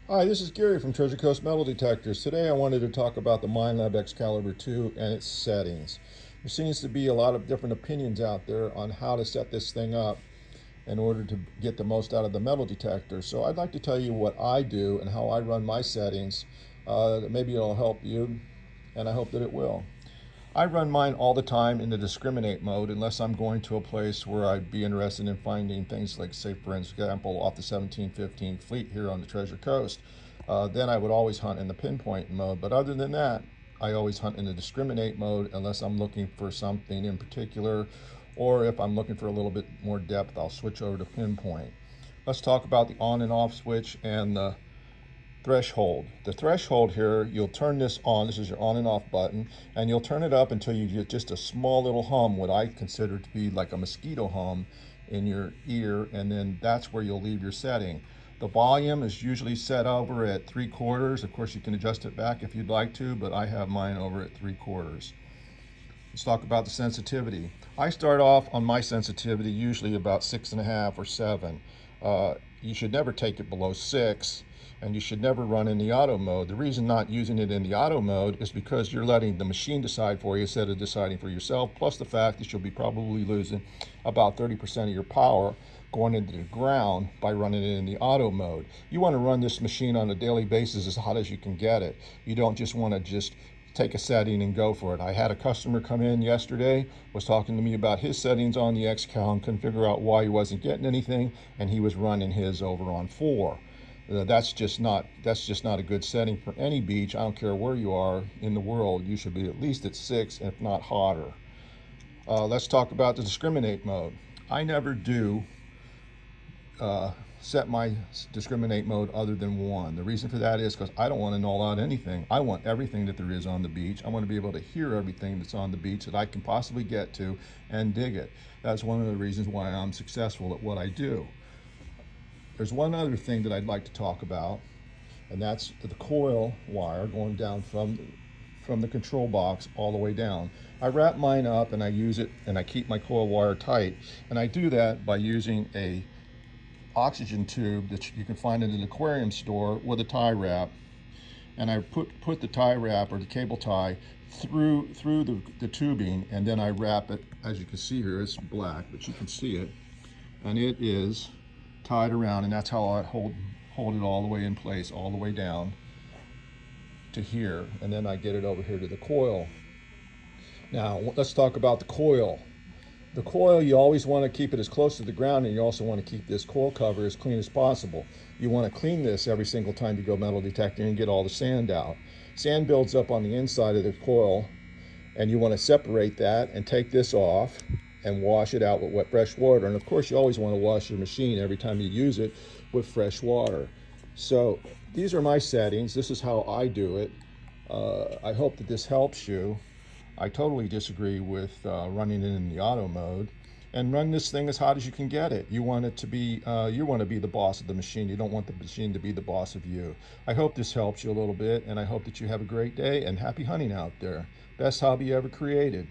Hi, this is Gary from Treasure Coast Metal Detectors. Today I wanted to talk about the Minelab Excalibur II and its settings. There seems to be a lot of different opinions out there on how to set this thing up in order to get the most out of the metal detector. So I'd like to tell you what I do and how I run my settings. Maybe it'll help you, and I hope that it will. I run mine all the time in the discriminate mode unless I'm going to a place where I'd be interested in finding things like, say, for example, off the 1715 fleet here on the Treasure Coast. Then I would always hunt in the pinpoint mode. But other than that, I always hunt in the discriminate mode unless I'm looking for something in particular, or if I'm looking for a little bit more depth, I'll switch over to pinpoint. Let's talk about the on and off switch and the threshold. The threshold here, you'll turn this on. This is your on and off button, and you'll turn it up until you get just a small little hum, what I consider to be like a mosquito hum in your ear, and then that's where you'll leave your setting. The volume is usually set over at 3/4. Of course, you can adjust it back if you'd like to, but I have mine over at 3/4. Let's talk about the sensitivity. I start off on my sensitivity usually about 6.5 or 7. You should never take it below 6, and you should never run in the auto mode. The reason not using it in the auto mode is because you're letting the machine decide for you instead of deciding for yourself, plus the fact that you'll be probably losing about 30% of your power going into the ground by running it in the auto mode. You want to run this machine on a daily basis as hot as you can get it. You don't just want to just take a setting and go for it. I had a customer come in yesterday, was talking to me about his settings on the Excal and couldn't figure out why he wasn't getting anything, and he was running his over on 4. That's just not a good setting for any beach. I don't care where you are in the world. You should be at least at 6, if not hotter. Let's talk about the discriminate mode. I never do set my discriminate mode other than 1. The reason for that is because I don't want to null out anything. I want everything that there is on the beach. I want to be able to hear everything that's on the beach that I can possibly get to and dig it. That's one of the reasons why I'm successful at what I do. There's one other thing that I'd like to talk about, and that's the coil wire going down from the control box all the way down. I wrap mine up and I use it, and I keep my coil wire tight, and I do that by using a oxygen tube that you can find in an aquarium store with a tie wrap, and I put the tie wrap or the cable tie through the tubing, and then I wrap it. As you can see here, it's black, but you can see it, and it is tied around, and that's how I hold it all the way in place, all the way down to here, and then I get it over here to the coil. Now let's talk about the coil. The coil, you always want to keep it as close to the ground, and you also want to keep this coil cover as clean as possible. You want to clean this every single time you go metal detecting and get all the sand out. Sand builds up on the inside of the coil, and you want to separate that and take this off and wash it out with wet fresh water. And of course, you always want to wash your machine every time you use it with fresh water. So these are my settings. This is how I do it. I hope that this helps you. I totally disagree with running it in the auto mode. And run this thing as hot as you can get it. You want it to be, you want to be the boss of the machine. You don't want the machine to be the boss of you. I hope this helps you a little bit, and I hope that you have a great day and happy hunting out there. Best hobby ever created.